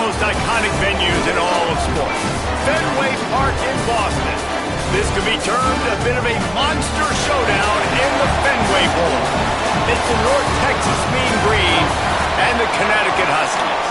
most iconic venues in all of sports. Fenway Park in Boston. This could be termed a bit of a monster showdown in the Fenway Bowl. It's the North Texas Mean Green and the Connecticut Huskies.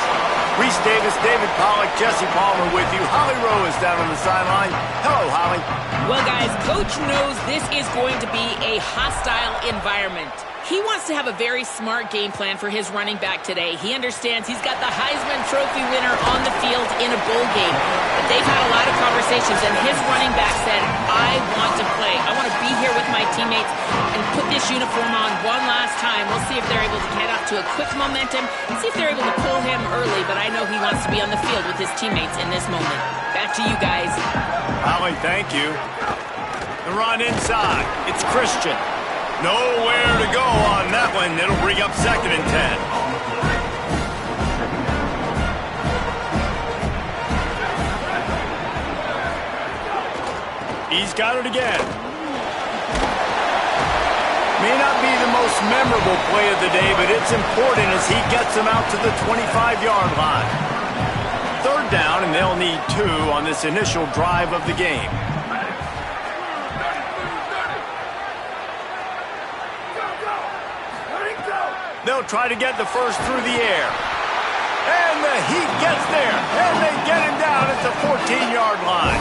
Reese Davis, David Pollack, Jesse Palmer with you. Holly Rowe is down on the sideline. Hello, Holly. Well, guys, Coach knows this is going to be a hostile environment. He wants to have a very smart game plan for his running back today. He understands he's got the Heisman Trophy winner on the field in a bowl game. But they've had a lot of conversations, and his running back said, I want to play. I want to be here with my teammates and put this uniform on one last time. We'll see if they're able to get up to a quick momentum and see if they're able to pull him early. But I know he wants to be on the field with his teammates in this moment. Back to you guys. Holly, thank you. The run inside. It's Christian. Nowhere to go on that one. It'll bring up 2nd and 10. He's got it again. May not be the most memorable play of the day, but it's important as he gets him out to the 25-yard line. 3rd down, and they'll need 2 on this initial drive of the game. They'll try to get the first through the air. And the Heat gets there. And they get him down at the 14-yard line.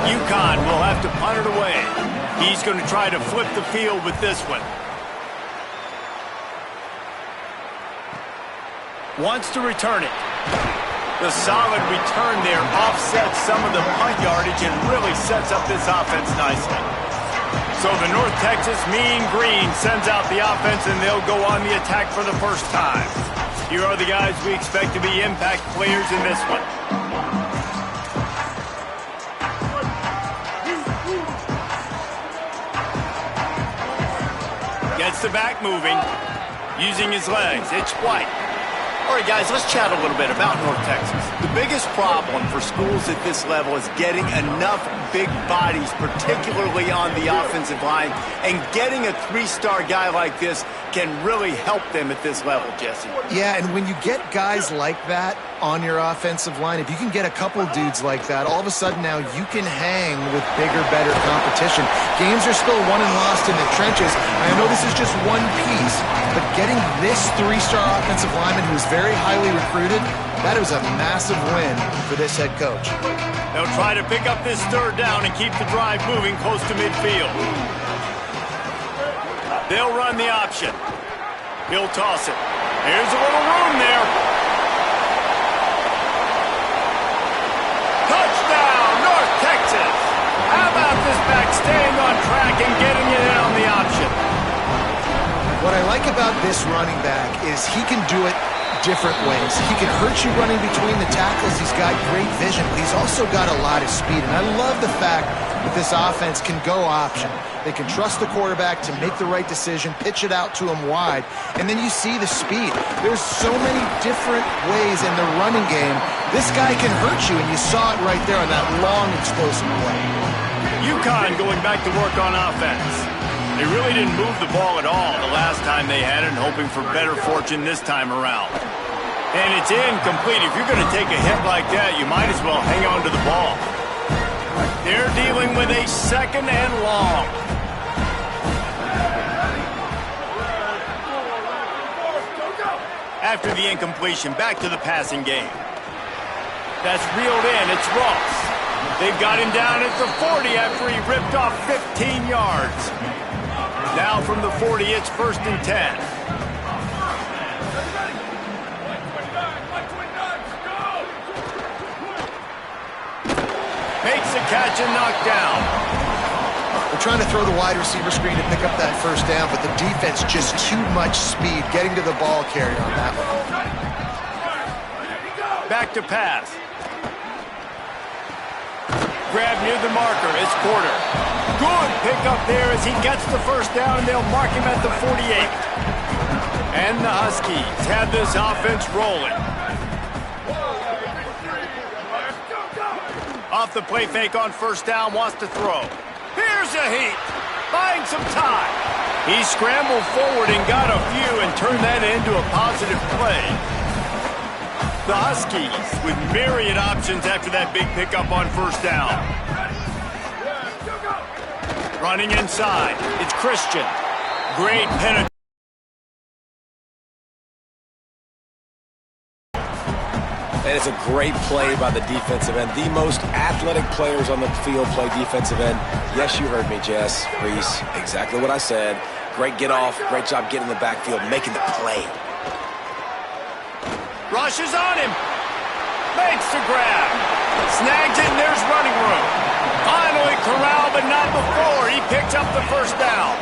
UConn will have to punt it away. He's going to try to flip the field with this one. Wants to return it. The solid return there offsets some of the punt yardage and really sets up this offense nicely. So the North Texas Mean Green sends out the offense, and they'll go on the attack for the first time. Here are the guys we expect to be impact players in this one. Gets the back moving, using his legs. It's White. All right, guys, let's chat a little bit about North Texas. The biggest problem for schools at this level is getting enough big bodies, particularly on the offensive line, and getting a 3-star guy like this can really help them at this level, Jesse. Yeah, and when you get guys like that on your offensive line, if you can get a couple dudes like that, all of a sudden now you can hang with bigger, better competition. Games are still won and lost in the trenches. I know this is just one piece, but getting this 3-star offensive lineman who's very highly recruited, that was a massive win for this head coach. They'll try to pick up this 3rd down and keep the drive moving close to midfield. They'll run the option. He'll toss it. Here's a little room there. Touchdown, North Texas. How about this back staying on track and getting it in on the option? What I like about this running back is he can do it different ways. He can hurt you running between the tackles. He's got great vision, but he's also got a lot of speed. And I love the fact that this offense can go option. They can trust the quarterback to make the right decision, pitch it out to him wide, and then you see the speed. There's so many different ways in the running game. This guy can hurt you, and you saw it right there on that long, explosive play. UConn going back to work on offense. They really didn't move the ball at all the last time they had it, and hoping for better fortune this time around. And it's incomplete. If you're going to take a hit like that, you might as well hang on to the ball. They're dealing with a 2nd and long. After the incompletion, back to the passing game. That's reeled in. It's Ross. They've got him down at the 40 after he ripped off 15 yards. Now from the 40, it's 1st and 10. Makes the catch and knocked down. They're trying to throw the wide receiver screen to pick up that 1st down, but the defense just too much speed getting to the ball carrier on that one. Back to pass. Grab near the marker. It's Porter. Good pickup there as he gets the 1st down, and they'll mark him at the 48. And the Huskies have this offense rolling. Off the play fake on 1st down, wants to throw. Here's a Heat, buying some time. He scrambled forward and got a few and turned that into a positive play. The Huskies with myriad options after that big pickup on first down. Running inside, it's Christian. Great penetration. And it's a great play by the defensive end. The most athletic players on the field play defensive end. Yes, you heard me, Jess, Reese. Exactly what I said. Great get off. Great job getting in the backfield, making the play. Rushes on him. Makes the grab. Snags it, and there's running room. Finally corralled, but not before. He picks up the first down.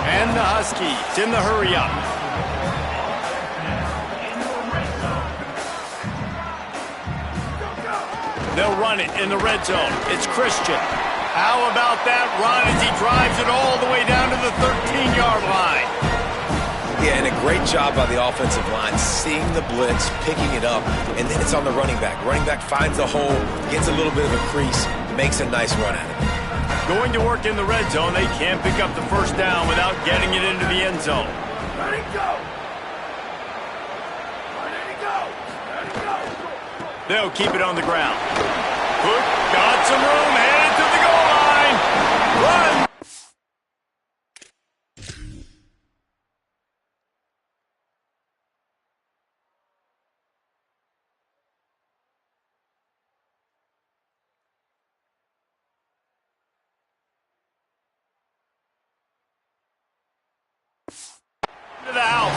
And the Huskies in the hurry up. They'll run it in the red zone. It's Christian. How about that run as he drives it all the way down to the 13-yard line? Yeah, and a great job by the offensive line, seeing the blitz, picking it up, and then it's on the running back. Running back finds the hole, gets a little bit of a crease, makes a nice run at it. Going to work in the red zone, they can't pick up the first down without getting it into the end zone. Let it go. Let it go. Let it go. They'll keep it on the ground. Cook got some room, headed to the goal line. Run. To the house.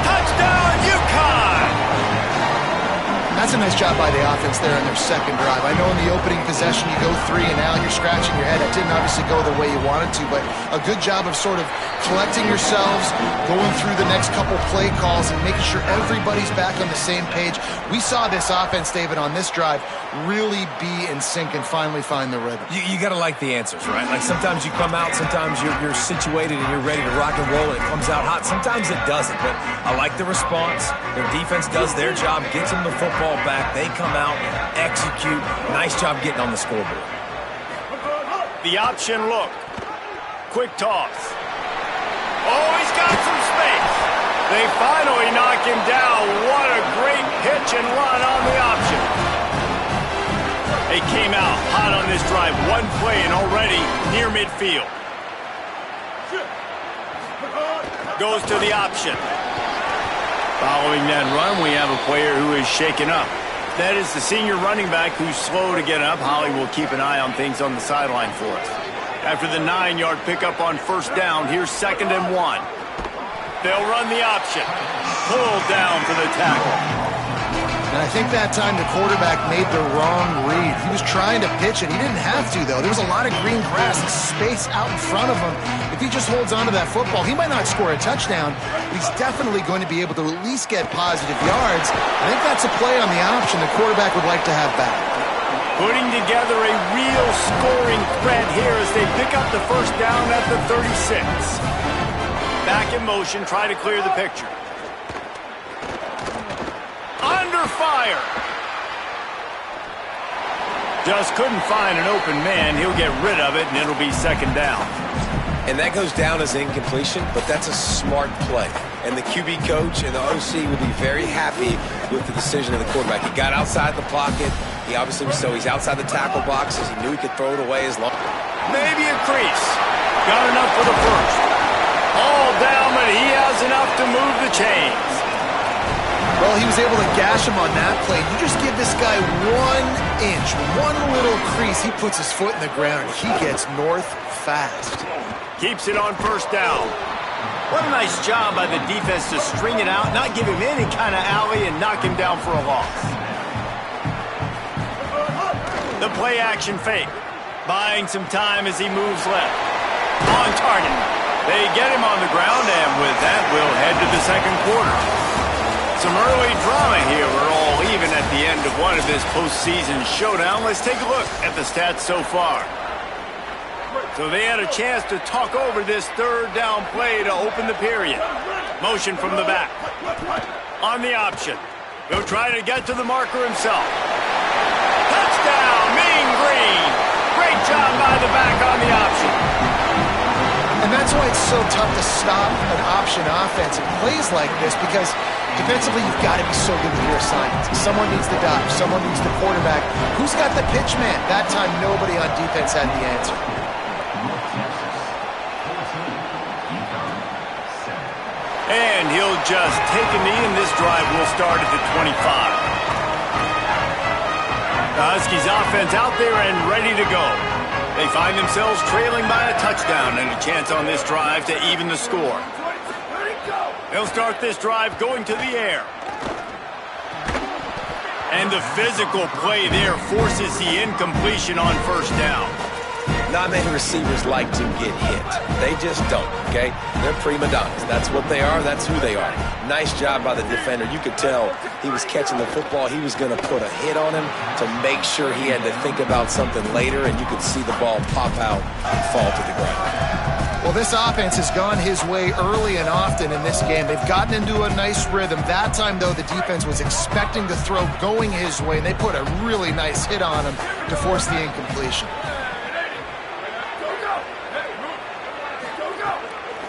Touchdown, UConn! That's a nice job by the offense there in their second drive. I know in the opening possession you go 3 and out, you're scratching your head. That didn't obviously go the way you wanted to, but a good job of sort of collecting yourselves, going through the next couple play calls and making sure everybody's back on the same page. We saw this offense, David, on this drive really be in sync and finally find the rhythm. You got to like the answers, right? Like sometimes you come out, sometimes you're situated and you're ready to rock and roll and it comes out hot. Sometimes it doesn't, but I like the response. Their defense does their job, gets them the football back. They come out, execute. Nice job getting on the scoreboard. The option look. Quick toss. Oh, he's got some space. They finally knock him down. What a great pitch and run on the option. They came out hot on this drive. One play and already near midfield. Goes to the option. Following that run, we have a player who is shaken up. That is the senior running back who's slow to get up. Holly will keep an eye on things on the sideline for us. After the 9-yard pickup on first down, here's 2nd and 1. They'll run the option. Pulled down for the tackle. And I think that time the quarterback made the wrong read. He was trying to pitch it. He didn't have to, though. There was a lot of green grass and space out in front of him. If he just holds on to that football, he might not score a touchdown, but he's definitely going to be able to at least get positive yards. I think that's a play on the option the quarterback would like to have back. Putting together a real scoring threat here as they pick up the first down at the 36. Back in motion, try to clear the picture. Under fire. Just couldn't find an open man. He'll get rid of it, and it'll be 2nd down. And that goes down as incompletion, but that's a smart play. And the QB coach and the OC will be very happy with the decision of the quarterback. He got outside the pocket. He obviously was so he's outside the tackle boxes. He knew he could throw it away as long. Maybe a crease. Got enough for the first. All down, but he has enough to move the chains. Well, he was able to gash him on that play. You just give this guy 1 inch, one little crease, he puts his foot in the ground, and he gets north fast. Keeps it on first down. What a nice job by the defense to string it out, not give him any kind of alley, and knock him down for a loss. The play action fake. Buying some time as he moves left. On target. They get him on the ground, and with that, we'll head to the 2nd quarter. Some early drama here. We're all even at the end of one of this postseason showdown. Let's take a look at the stats so far. So they had a chance to talk over this 3rd down play to open the period. Motion from the back. On the option. He'll try to get to the marker himself. Touchdown, Mean Green. Great job by the back on the option. And that's why it's so tough to stop an option offense in plays like this, because defensively you've got to be so good with your assignments. Someone needs the dive, someone needs the quarterback. Who's got the pitch man? That time nobody on defense had the answer. And he'll just take a knee, and this drive will start at the 25. The Huskies offense out there and ready to go. They find themselves trailing by a touchdown and a chance on this drive to even the score. They'll start this drive going to the air. And the physical play there forces the incompletion on first down. Not many receivers like to get hit. They just don't, okay? They're prima donnas. That's what they are. That's who they are. Nice job by the defender. You could tell he was catching the football. He was going to put a hit on him to make sure he had to think about something later, and you could see the ball pop out and fall to the ground. Well, this offense has gone his way early and often in this game. They've gotten into a nice rhythm. That time, though, the defense was expecting the throw going his way, and they put a really nice hit on him to force the incompletion.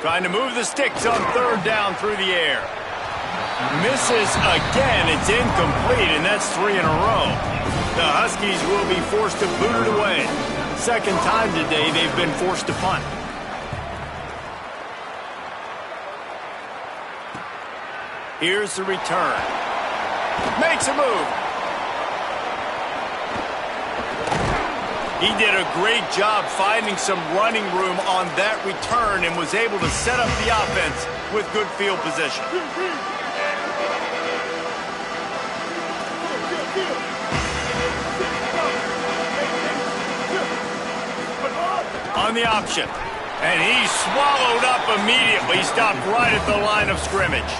Trying to move the sticks on third down through the air. Misses again. It's incomplete, and that's 3 in a row. The Huskies will be forced to boot it away. Second time today they've been forced to punt. Here's the return. Makes a move. He did a great job finding some running room on that return and was able to set up the offense with good field position. On the option. And he swallowed up immediately. Stopped right at the line of scrimmage.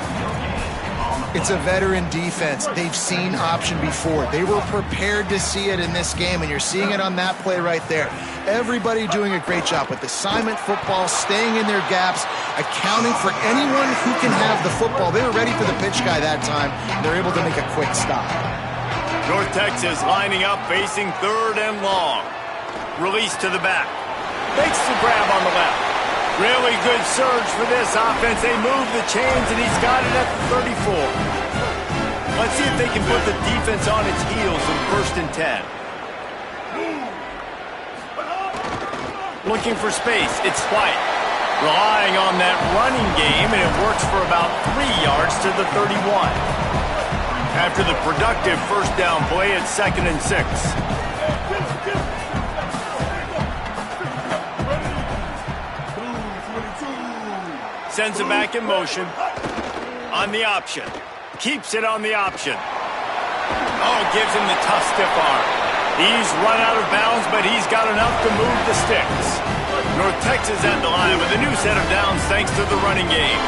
It's a veteran defense. They've seen option before. They were prepared to see it in this game, and you're seeing it on that play right there. Everybody doing a great job with assignment football, staying in their gaps, accounting for anyone who can have the football. They were ready for the pitch guy that time. They're able to make a quick stop. North Texas lining up, facing third and long. Release to the back. Makes the grab on the left. Really good surge for this offense. They move the chains, and he's got it at the 34. Let's see if they can put the defense on its heels in 1st and 10. Looking for space. It's White. Relying on that running game, and it works for about 3 yards to the 31. After the productive first down play, it's 2nd and 6. Sends it back in motion. On the option. Keeps it on the option. Oh, gives him the tough stiff arm. He's run out of bounds, but he's got enough to move the sticks. North Texas at the line with a new set of downs thanks to the running game.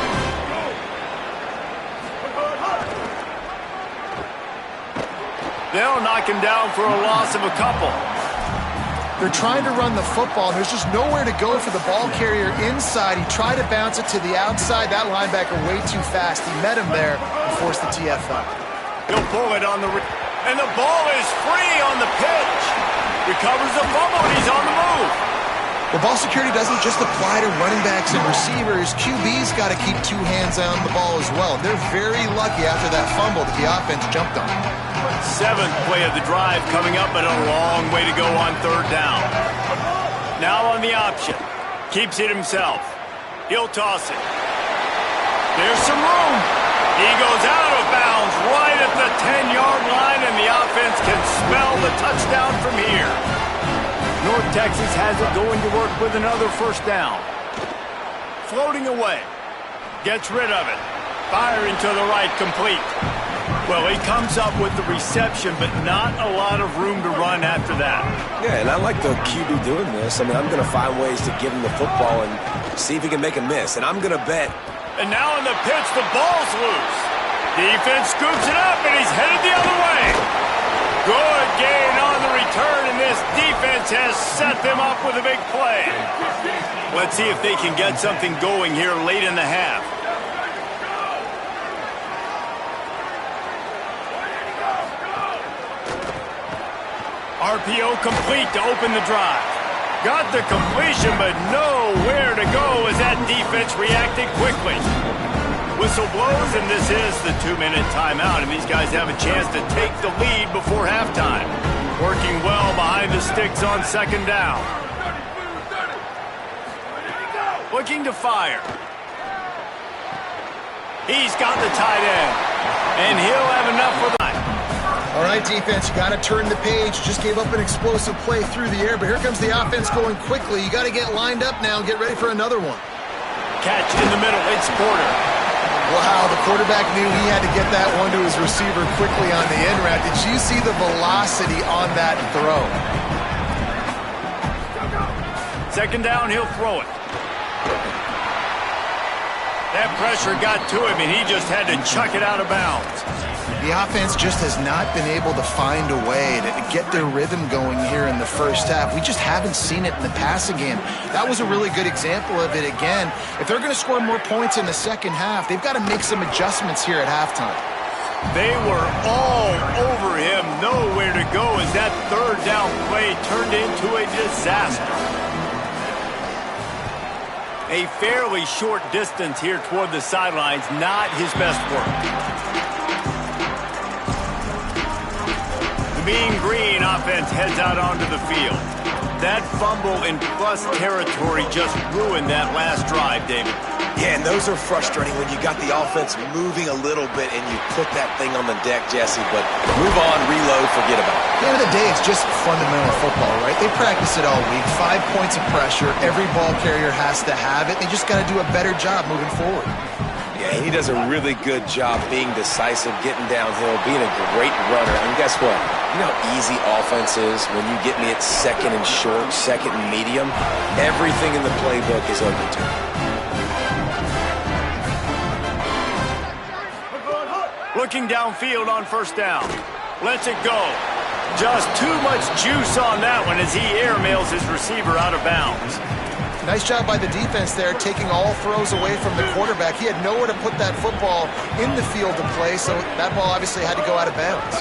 They'll knock him down for a loss of a couple. They're trying to run the football, and there's just nowhere to go for the ball carrier inside. He tried to bounce it to the outside. That linebacker way too fast. He met him there and forced the TFL. He'll pull it on the... And the ball is free on the pitch. Recovers the fumble, and he's on the move. Well, ball security doesn't just apply to running backs and receivers. QB's got to keep 2 hands on the ball as well. They're very lucky after that fumble that the offense jumped on. 7th play of the drive coming up, but a long way to go on third down. Now on the option. Keeps it himself. He'll toss it. There's some room. He goes out of bounds right at the 10-yard line, and the offense can smell the touchdown from here. North Texas has it going to work with another first down. Floating away. Gets rid of it. Firing to the right, complete. Well, he comes up with the reception, but not a lot of room to run after that. Yeah, and I like the QB doing this. I mean, I'm going to find ways to give him the football and see if he can make a miss. And I'm going to bet. And now in the pitch, the ball's loose. Defense scoops it up, and he's headed the other way. Good gain on the return, and this defense has set them up with a big play. Let's see if they can get something going here late in the half. RPO complete to open the drive. Got the completion, but nowhere to go as that defense reacted quickly. Whistle blows, and this is the 2-minute timeout, and these guys have a chance to take the lead before halftime. Working well behind the sticks on second down. Looking to fire. He's got the tight end, and he'll have enough for the night. All right, defense, you got to turn the page. Just gave up an explosive play through the air, but here comes the offense going quickly. You got to get lined up now and get ready for another one. Catch in the middle. It's Porter. Wow, the quarterback knew he had to get that one to his receiver quickly on the end route. Did you see the velocity on that throw? Second down, he'll throw it. That pressure got to him, and he just had to chuck it out of bounds. The offense just has not been able to find a way to get their rhythm going here in the first half. We just haven't seen it in the passing game. That was a really good example of it again. If they're going to score more points in the second half, they've got to make some adjustments here at halftime. They were all over him, nowhere to go as that third down play turned into a disaster. A fairly short distance here toward the sidelines, not his best work. The Mean Green offense heads out onto the field. That fumble in plus territory just ruined that last drive, David. Yeah, and those are frustrating when you got the offense moving a little bit and you put that thing on the deck, Jesse. But move on, reload, forget about it. At the end of the day, it's just fundamental football, right? They practice it all week. 5 points of pressure. Every ball carrier has to have it. They just got to do a better job moving forward. Yeah, he does a really good job being decisive, getting downhill, being a great runner. And guess what? You know how easy offense is when you get me at second and short, second and medium? Everything in the playbook is open to me. Looking downfield on first down. Lets it go. Just too much juice on that one as he airmails his receiver out of bounds. Nice job by the defense there, taking all throws away from the quarterback. He had nowhere to put that football in the field to play, so that ball obviously had to go out of bounds.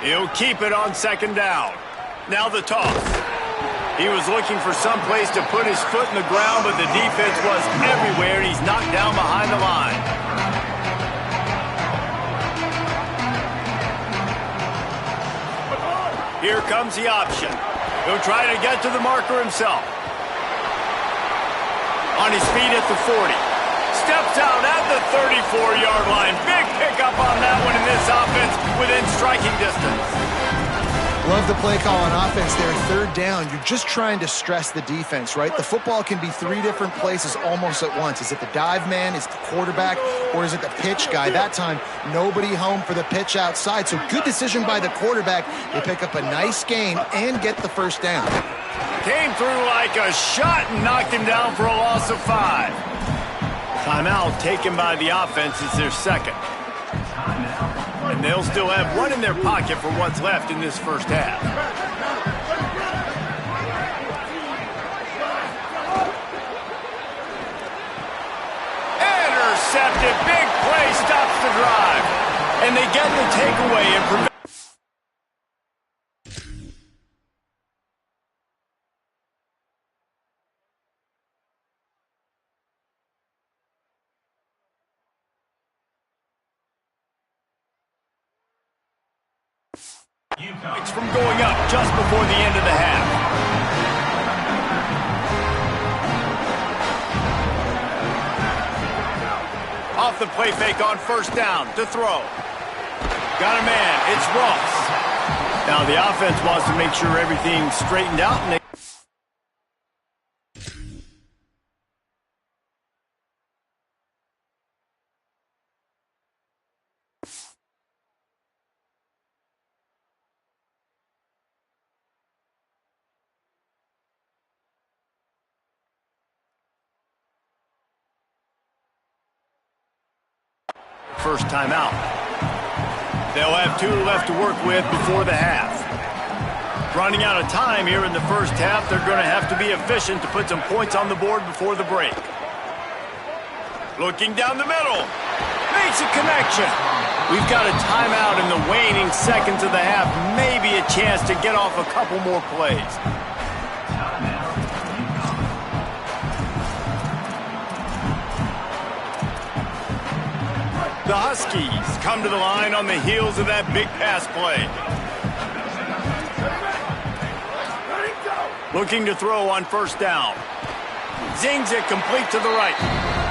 He'll keep it on second down. Now the toss. He was looking for some place to put his foot in the ground, but the defense was everywhere, and he's knocked down behind the line. Here comes the option. He'll try to get to the marker himself. On his feet at the 40. Steps out at the 34-yard line. Big pickup on that one in this offense within striking distance. Love the play call on offense there. Third down, you're just trying to stress the defense, right? The football can be 3 different places almost at once. Is it the dive man? Is it the quarterback? Or is it the pitch guy? That time, nobody home for the pitch outside. So good decision by the quarterback. They pick up a nice gain and get the first down. Came through like a shot and knocked him down for a loss of 5. Timeout taken by the offense is their second. And they'll still have one in their pocket for what's left in this first half. Intercepted. Big play stops the drive. And they get the takeaway and prevent. It's from going up just before the end of the half. Off the play fake on first down to throw. Got a man. It's Ross. Now the offense wants to make sure everything's straightened out. And first time out. They'll have 2 left to work with before the half. Running out of time here in the first half, they're going to have to be efficient to put some points on the board before the break. Looking down the middle. Makes a connection. We've got a timeout in the waning seconds of the half. Maybe a chance to get off a couple more plays. The Huskies come to the line on the heels of that big pass play. Looking to throw on first down. Zings it complete to the right.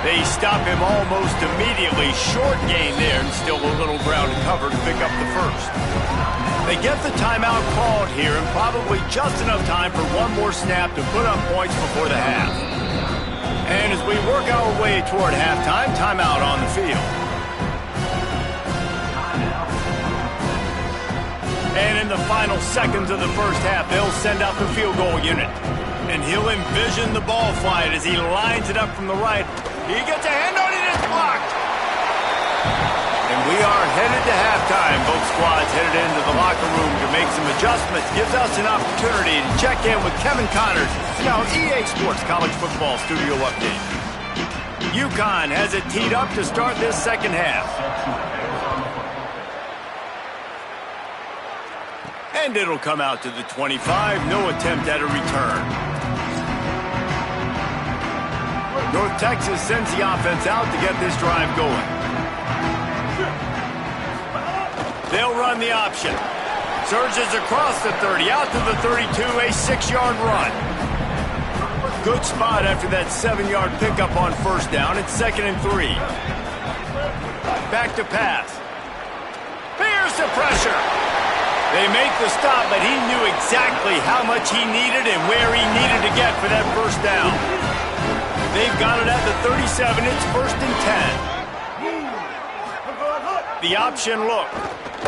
They stop him almost immediately. Short gain there, and still a little ground to cover to pick up the first. They get the timeout called here, and probably just enough time for one more snap to put up points before the half. And as we work our way toward halftime, timeout on the field. And in the final seconds of the first half, they'll send out the field goal unit. And he'll envision the ball flight as he lines it up from the right. He gets a hand on it, it's blocked. And we are headed to halftime. Both squads headed into the locker room to make some adjustments. Gives us an opportunity to check in with Kevin Connors in our EA Sports College Football Studio Update. UConn has it teed up to start this second half. And it'll come out to the 25. No attempt at a return. North Texas sends the offense out to get this drive going. They'll run the option. Surges across the 30, out to the 32, a 6-yard run. Good spot after that 7-yard pickup on first down. It's 2nd and 3. Back to pass. Here's the pressure. They make the stop, but he knew exactly how much he needed and where he needed to get for that first down. They've got it at the 37. It's 1st and 10. The option look.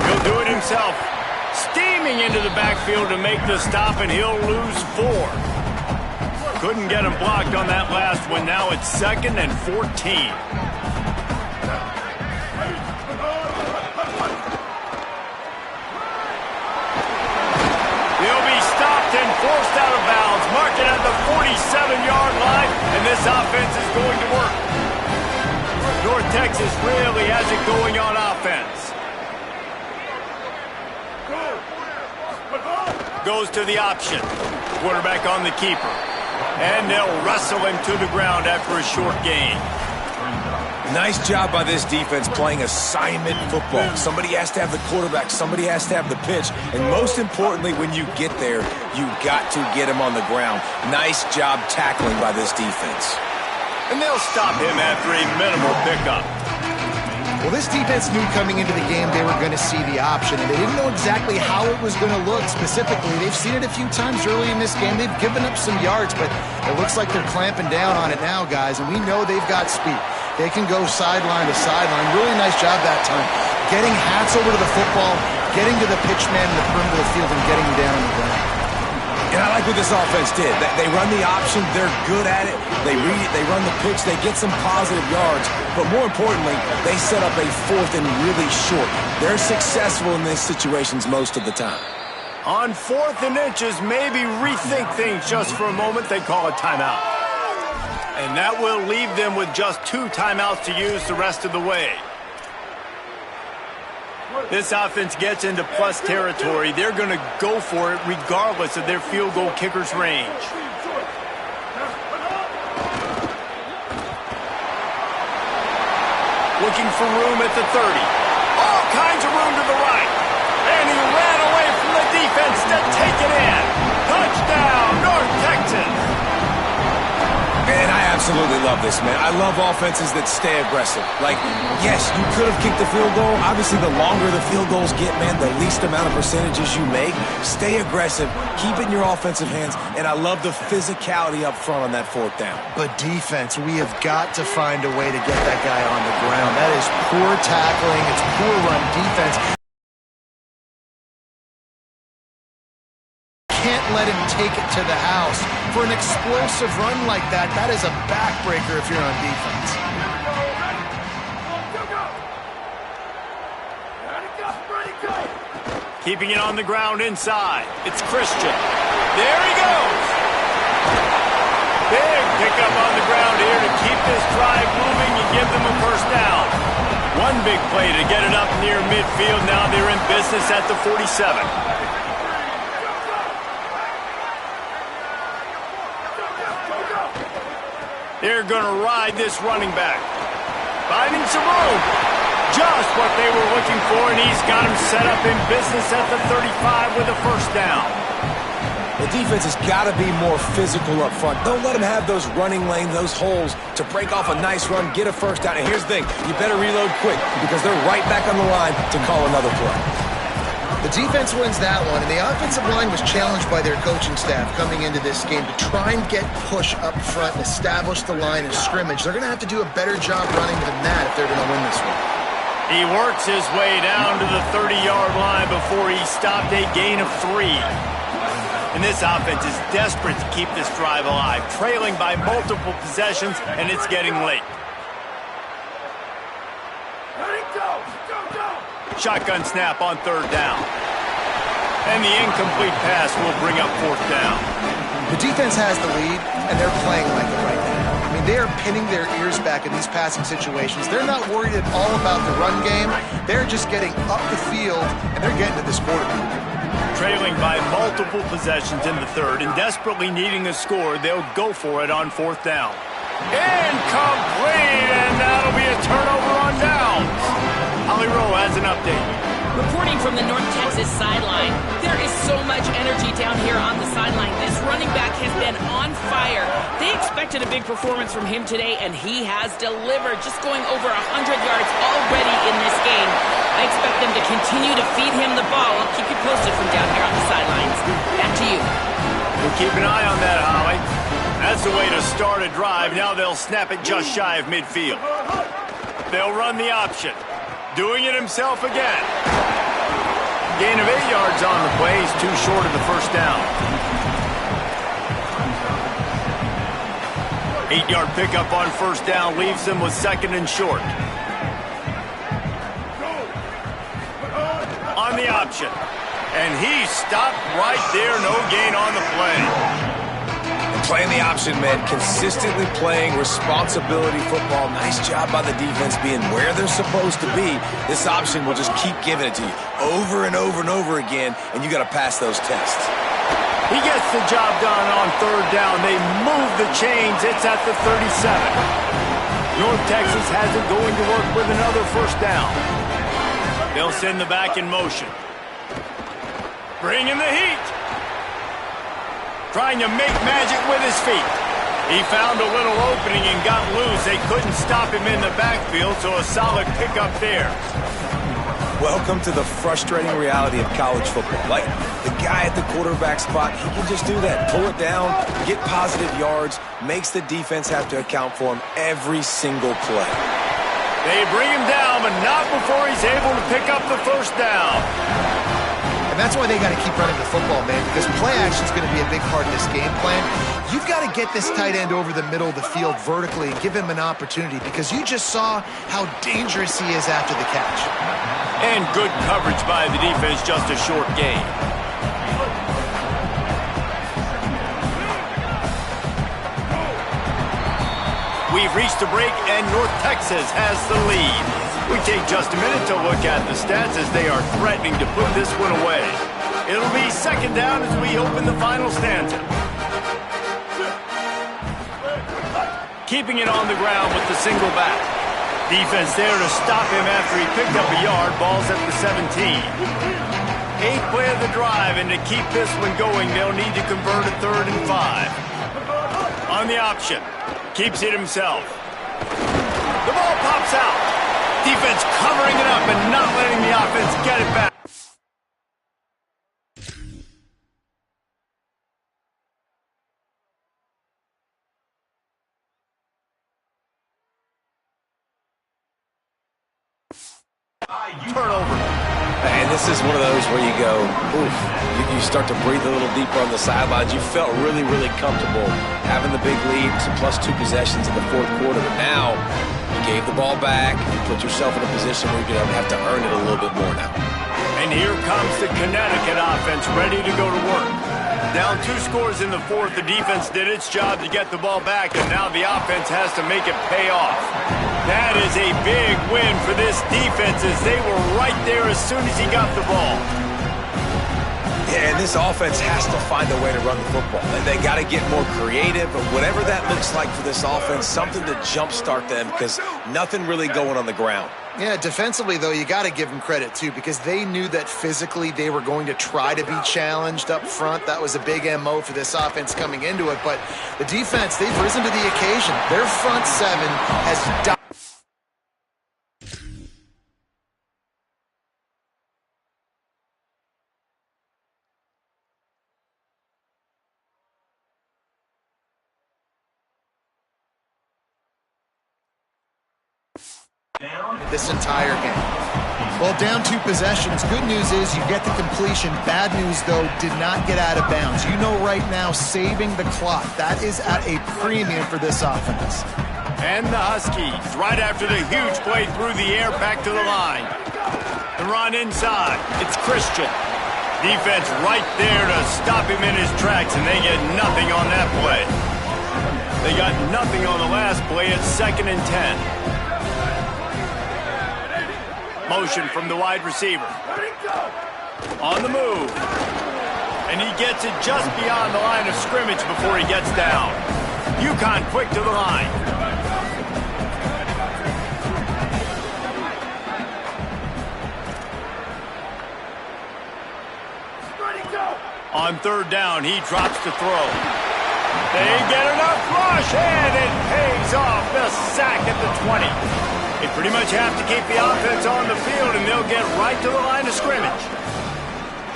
He'll do it himself. Steaming into the backfield to make the stop, and he'll lose 4. Couldn't get him blocked on that last one. Now it's 2nd and 14. And forced out of bounds, marked it at the 47-yard line, and this offense is going to work. North Texas really has it going on offense. Goes to the option. Quarterback on the keeper. And they'll wrestle him to the ground after a short gain. Nice job by this defense playing assignment football. Somebody has to have the quarterback. Somebody has to have the pitch. And most importantly, when you get there, you've got to get him on the ground. Nice job tackling by this defense. And they'll stop him after a minimal pickup. Well, this defense knew coming into the game they were going to see the option, and they didn't know exactly how it was going to look specifically. They've seen it a few times early in this game. They've given up some yards, but it looks like they're clamping down on it now, guys, and we know they've got speed. They can go sideline to sideline. Really nice job that time. Getting hats over to the football, getting to the pitch man in the perimeter of the field, and getting him down on the ground. And I like what this offense did. They run the option. They're good at it. They read it. They run the pitch. They get some positive yards. But more importantly, they set up a 4th and really short. They're successful in these situations most of the time. On 4th and inches, maybe rethink things just for a moment. They call a timeout. And that will leave them with just 2 timeouts to use the rest of the way. This offense gets into plus territory. They're going to go for it regardless of their field goal kicker's range. Looking for room at the 30. All kinds of room to the right. And he ran away from the defense to take it in. Touchdown, North Texas. And I absolutely love this, man. I love offenses that stay aggressive. Like, yes, you could have kicked the field goal. Obviously, the longer the field goals get, man, the least amount of percentages you make. Stay aggressive. Keep it in your offensive hands. And I love the physicality up front on that 4th down. But defense, we have got to find a way to get that guy on the ground. That is poor tackling. It's poor run defense. Can't let him take it to the house. For an explosive run like that, that is a backbreaker if you're on defense. Keeping it on the ground inside. It's Christian. There he goes. Big pickup on the ground here to keep this drive moving and give them a first down. One big play to get it up near midfield. Now they're in business at the 47. They're going to ride this running back. Finding some room. just what they were looking for, and he's got him set up in business at the 35 with a first down. The defense has got to be more physical up front. Don't let them have those running lanes, those holes to break off a nice run, get a first down. And here's the thing, you better reload quick because they're right back on the line to call another play. The defense wins that one, and the offensive line was challenged by their coaching staff coming into this game to try and get push up front and establish the line of scrimmage. They're going to have to do a better job running than that if they're going to win this one. He works his way down to the 30-yard line before he stopped a gain of 3. And this offense is desperate to keep this drive alive, trailing by multiple possessions, and it's getting late. Shotgun snap on third down. And the incomplete pass will bring up fourth down. The defense has the lead, and they're playing like it right now. I mean, they are pinning their ears back in these passing situations. They're not worried at all about the run game. They're just getting up the field, and they're getting to this quarterback. Trailing by multiple possessions in the third and desperately needing a score, they'll go for it on fourth down. Incomplete, and that'll be a turnover on downs. Holly Rowe has an update. Reporting from the North Texas sideline, there is so much energy down here on the sideline. This running back has been on fire. They expected a big performance from him today, and he has delivered, just going over 100 yards already in this game. I expect them to continue to feed him the ball. I'll keep you posted from down here on the sidelines. Back to you. We'll keep an eye on that, Holly. That's the way to start a drive. Now they'll snap it just shy of midfield. They'll run the option. Doing it himself again. Gain of 8 yards on the play. He's too short of the first down. 8-yard pickup on first down leaves them with second and short. On the option. And he stopped right there. No gain on the play. Playing the option, man, consistently playing responsibility football. Nice job by the defense being where they're supposed to be. This option will just keep giving it to you over and over and over again, and you got to pass those tests. He gets the job done on third down. They move the chains. It's at the 37. North Texas has it going to work with another first down. They'll send the back in motion. Bring in the heat. Trying to make magic with his feet. He found a little opening and got loose. They couldn't stop him in the backfield, so a solid pickup there. Welcome to the frustrating reality of college football. Like, the guy at the quarterback spot, he can just do that. Pull it down, get positive yards, makes the defense have to account for him every single play. They bring him down, but not before he's able to pick up the first down. And that's why they got to keep running the football, man, because play action is going to be a big part of this game plan. You've got to get this tight end over the middle of the field vertically and give him an opportunity, because you just saw how dangerous he is after the catch. And good coverage by the defense, just a short gain. We've reached a break, and North Texas has the lead. We take just a minute to look at the stats as they are threatening to put this one away. It'll be second down as we open the final stanza. Keeping it on the ground with the single back. Defense there to stop him after he picked up a yard. Ball's at the 17. 8th play of the drive, and to keep this one going, they'll need to convert a 3rd and 5. On the option. Keeps it himself. The ball pops out. Defense covering it up and not letting the offense get it back. Turnover. And this is one of those where you go, oof, you start to breathe a little deeper on the sidelines. You felt really, really comfortable having the big lead, some +2 possessions in the fourth quarter. But now you gave the ball back, you put yourself in a position where you're going to have to earn it a little bit more now. And here comes the Connecticut offense ready to go to work. Down 2 scores in the fourth, the defense did its job to get the ball back, and now the offense has to make it pay off. That is a big win for this defense as they were right there as soon as he got the ball. Yeah, and this offense has to find a way to run the football. They got to get more creative, but whatever that looks like for this offense, something to jumpstart them because nothing really going on the ground. Yeah, defensively, though, you got to give them credit, too, because they knew that physically they were going to try to be challenged up front. That was a big MO for this offense coming into it. But the defense, they've risen to the occasion. Their front seven has died. This entire game. Well, down 2 possessions. Good news is you get the completion. Bad news, though, did not get out of bounds. You know right now, saving the clock, that is at a premium for this offense. And the Huskies, right after the huge play through the air, back to the line. The run inside. It's Christian. Defense right there to stop him in his tracks, and they get nothing on that play. They got nothing on the last play. It's 2nd and 10. Motion from the wide receiver. On the move. And he gets it just beyond the line of scrimmage before he gets down. UConn quick to the line. On 3rd down, he drops to throw. They get enough rush, and it pays off. The sack at the 20. They pretty much have to keep the offense on the field, and they'll get right to the line of scrimmage.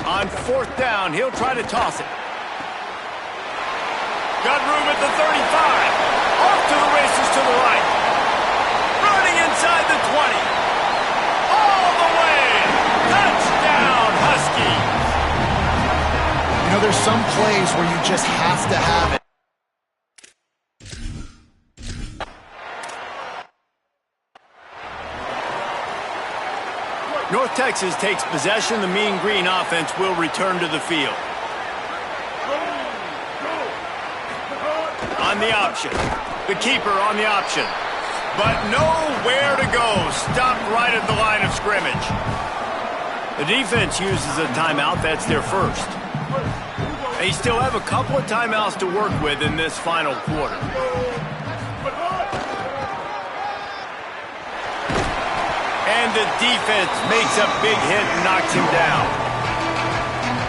On 4th down, he'll try to toss it. Got room at the 35. Off to the races to the right. Running inside the 20. All the way. Touchdown, Huskies. You know, there's some plays where you just have to have it. North Texas takes possession. The Mean Green offense will return to the field. On the option. The keeper on the option. But nowhere to go. Stopped right at the line of scrimmage. The defense uses a timeout. That's their first. They still have a couple of timeouts to work with in this final quarter. And the defense makes a big hit and knocks him down.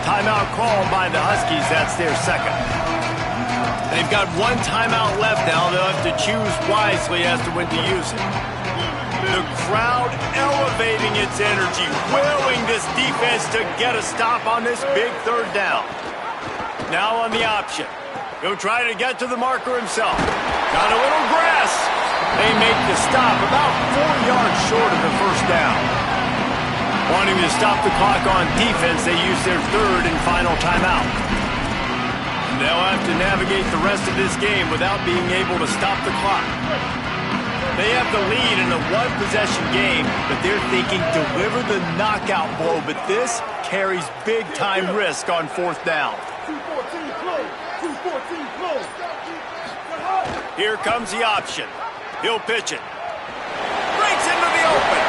Timeout called by the Huskies. That's their second. They've got 1 timeout left now. They'll have to choose wisely as to when to use it. The crowd elevating its energy, willing this defense to get a stop on this big 3rd down. Now on the option. He'll try to get to the marker himself. Got a little grass. They make the stop about 4 yards short of the 1st down. Wanting to stop the clock on defense, they use their 3rd and final timeout. And they'll have to navigate the rest of this game without being able to stop the clock. They have the lead in a 1-possession game, but they're thinking deliver the knockout blow, but this carries big-time risk on 4th down. Here comes the option. He'll pitch it. Breaks into the open.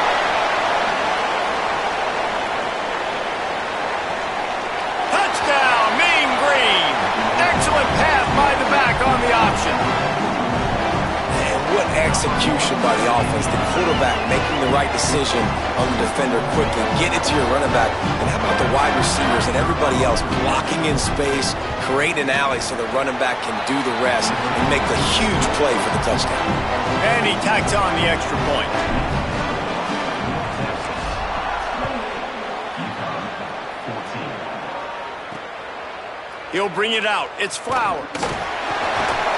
Touchdown, Mean Green. Excellent pass by the back on the option. And what execution by the offense. The quarterback making the right decision on the defender quickly. Get it to your running back. And how about the wide receivers and everybody else blocking in space, creating an alley so the running back can do the rest and make the huge play for the touchdown. And he tacks on the extra point. He'll bring it out. It's Flowers.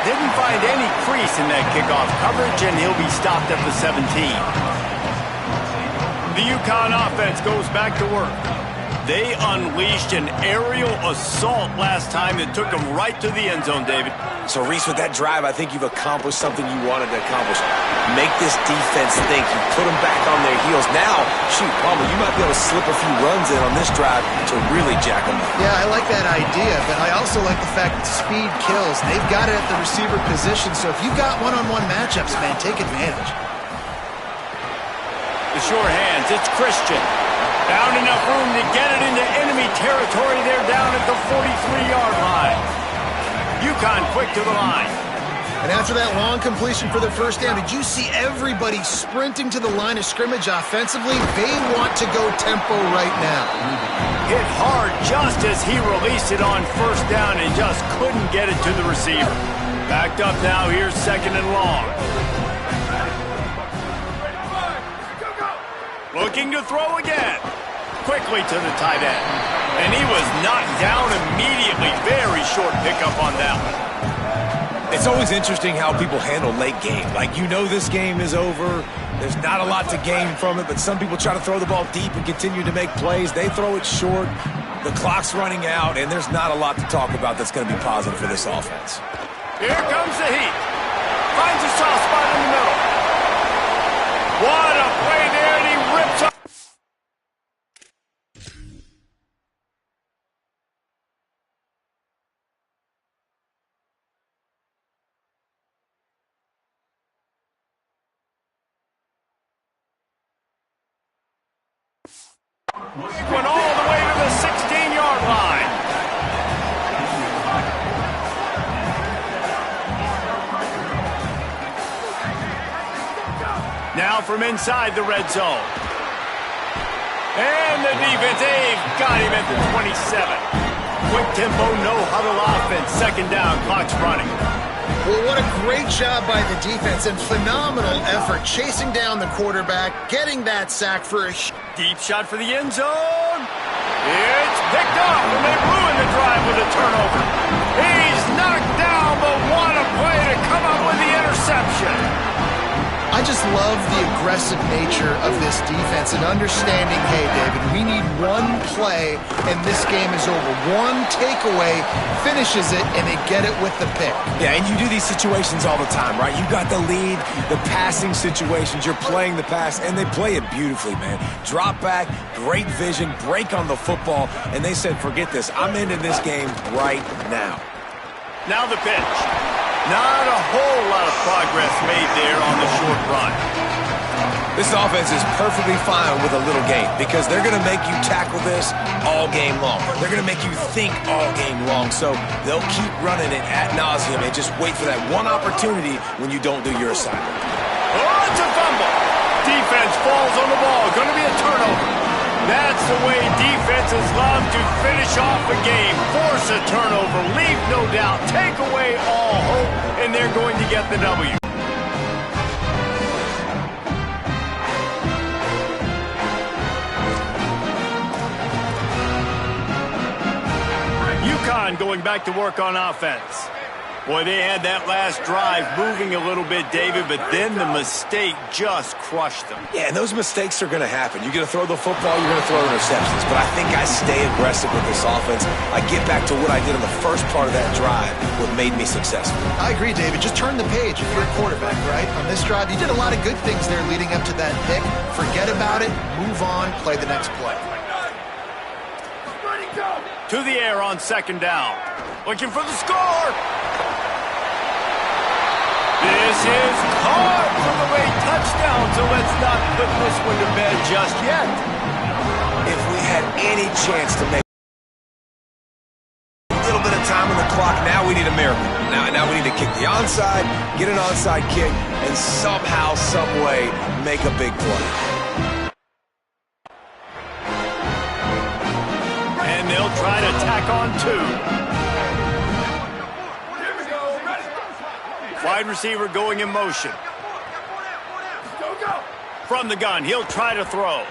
Didn't find any crease in that kickoff coverage, and he'll be stopped at the 17. The UConn offense goes back to work. They unleashed an aerial assault last time that took them right to the end zone, David. So, Reese, with that drive, I think you've accomplished something you wanted to accomplish. Make this defense think. You put them back on their heels. Now, shoot, Palmer, you might be able to slip a few runs in on this drive to really jack them up. Yeah, I like that idea, but I also like the fact that speed kills. They've got it at the receiver position, so if you've got one-on-one matchups, man, take advantage. The short hands, it's Christian. Found enough room to get it into enemy territory. They're down at the 43-yard line. UConn quick to the line. And after that long completion for the first down, did you see everybody sprinting to the line of scrimmage offensively? They want to go tempo right now. Hit hard just as he released it on first down and just couldn't get it to the receiver. Backed up now, here's second and long. Looking to throw again. Quickly to the tight end. And he was knocked down immediately. Very short pickup on that one. It's always interesting how people handle late game. Like, you know this game is over. There's not a lot to gain from it, but some people try to throw the ball deep and continue to make plays. They throw it short. The clock's running out, and there's not a lot to talk about that's going to be positive for this offense. Here comes the heat. Finds a soft spot in the middle. What a play there, and he rips up. Went all the way to the 16-yard line. Now from inside the red zone. And the defense, they've got him at the 27. Quick tempo, no huddle offense. Second down, clock's running. Well, what a great job by the defense and phenomenal effort chasing down the quarterback, getting that sack for a deep shot for the end zone. It's picked up, and they ruin the drive with a turnover. He's knocked down, but what a play to come up with the interception. I just love the aggressive nature of this defense and understanding, hey, David, we need one play, and this game is over. One takeaway finishes it, and they get it with the pick. Yeah, and you do these situations all the time, right? You got the lead, the passing situations, you're playing the pass, and they play it beautifully, man. Drop back, great vision, break on the football, and they said, forget this. I'm ending this game right now. Now the pitch. Not a whole lot of progress made there on the short run. This offense is perfectly fine with a little game because they're going to make you tackle this all game long. They're going to make you think all game long, so they'll keep running it ad nauseum and just wait for that one opportunity when you don't do your assignment. Oh, it's a fumble. Defense falls on the ball. Going to be a turnover. That's the way defenses love to finish off a game. Force a turnover, leave no doubt, take away all hope, and they're going to get the W. UConn going back to work on offense. Boy, they had that last drive moving a little bit, David, but then the mistake just crushed them. Yeah, and those mistakes are going to happen. You're going to throw the football, you're going to throw interceptions. But I think I stay aggressive with this offense. I get back to what I did in the first part of that drive, what made me successful. I agree, David. Just turn the page if you're a quarterback, right? On this drive, you did a lot of good things there leading up to that pick. Forget about it, move on, play the next play. To the air on second down. Looking for the score. This is caught for the late touchdown, so let's not put this one to bed just yet. If we had any chance to make a little bit of time on the clock, now we need a miracle. Now we need to kick the onside, get an onside kick, and somehow, some way, make a big play. And they'll try to tack on two. Wide receiver going in motion. From the gun, he'll try to throw.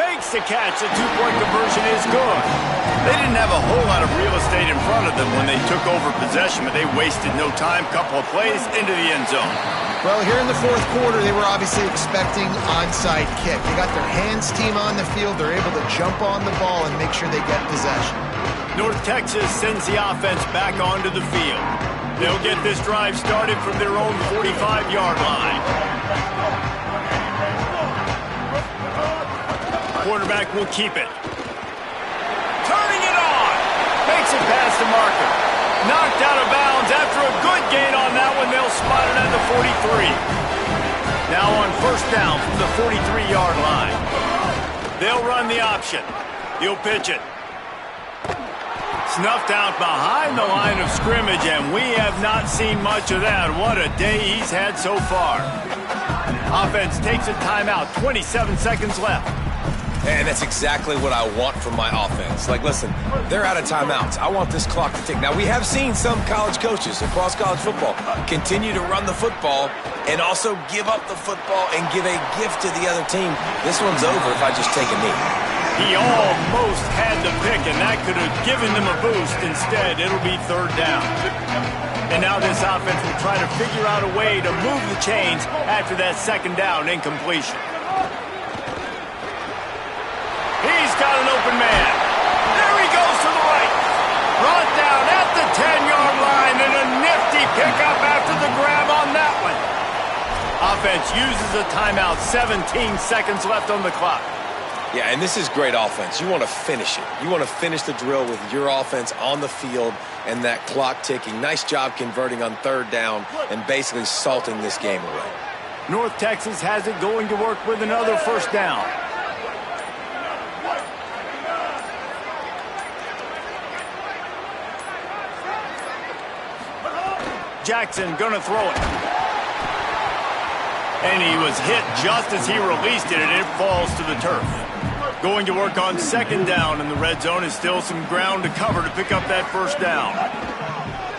Makes the catch. The two-point conversion is good. They didn't have a whole lot of real estate in front of them when they took over possession, but they wasted no time. Couple of plays into the end zone. Well, here in the fourth quarter, they were obviously expecting onside kick. They got their hands team on the field. They're able to jump on the ball and make sure they get possession. North Texas sends the offense back onto the field. They'll get this drive started from their own 45-yard line. Quarterback will keep it. Turning it on. Makes it past the marker. Knocked out of bounds after a good gain on that one. They'll spot it at the 43. Now on first down from the 43-yard line. They'll run the option. He'll pitch it. Snuffed out behind the line of scrimmage, and we have not seen much of that. What a day he's had so far. Offense takes a timeout, 27 seconds left. And that's exactly what I want from my offense. Like, listen, they're out of timeouts. I want this clock to tick. Now, we have seen some college coaches across college football continue to run the football and also give up the football and give a gift to the other team. This one's over if I just take a knee. He almost had to pick, and that could have given them a boost. Instead, it'll be third down. And now this offense will try to figure out a way to move the chains after that second down incompletion. He's got an open man. There he goes to the right. Brought down at the 10-yard line, and a nifty pickup after the grab on that one. Offense uses a timeout, 17 seconds left on the clock. Yeah, and this is great offense. You want to finish it. You want to finish the drill with your offense on the field and that clock ticking. Nice job converting on third down and basically salting this game away. North Texas has it going to work with another first down. Jackson gonna throw it. And he was hit just as he released it, and it falls to the turf. Going to work on second down, and the red zone is still some ground to cover to pick up that first down.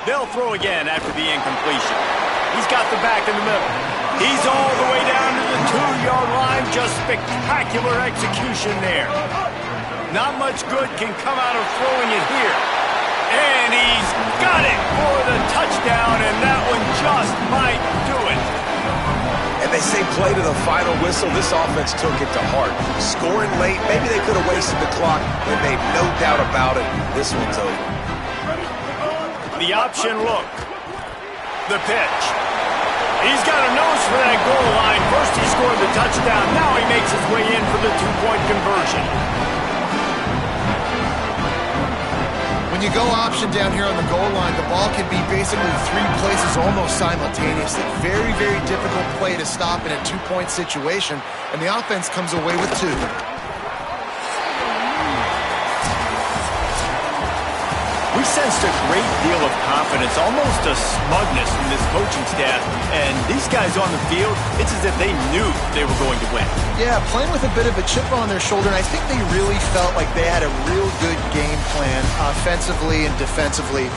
They'll throw again after the incompletion. He's got the back in the middle. He's all the way down to the 2-yard line. Just spectacular execution there. Not much good can come out of throwing it here. And he's got it for the touchdown, and that one just might do it. And they say play to the final whistle. This offense took it to heart. Scoring late, maybe they could have wasted the clock. They made no doubt about it. This one's over. The option look. The pitch. He's got a nose for that goal line. First he scored the touchdown. Now he makes his way in for the 2-point conversion. When you go option down here on the goal line, the ball can be basically 3 places almost simultaneously. Very, very difficult play to stop in a 2-point situation, and the offense comes away with 2. We sensed a great deal of confidence, almost a smugness from this coaching staff. And these guys on the field, it's as if they knew they were going to win. Yeah, playing with a bit of a chip on their shoulder, and I think they really felt like they had a real good game plan offensively and defensively.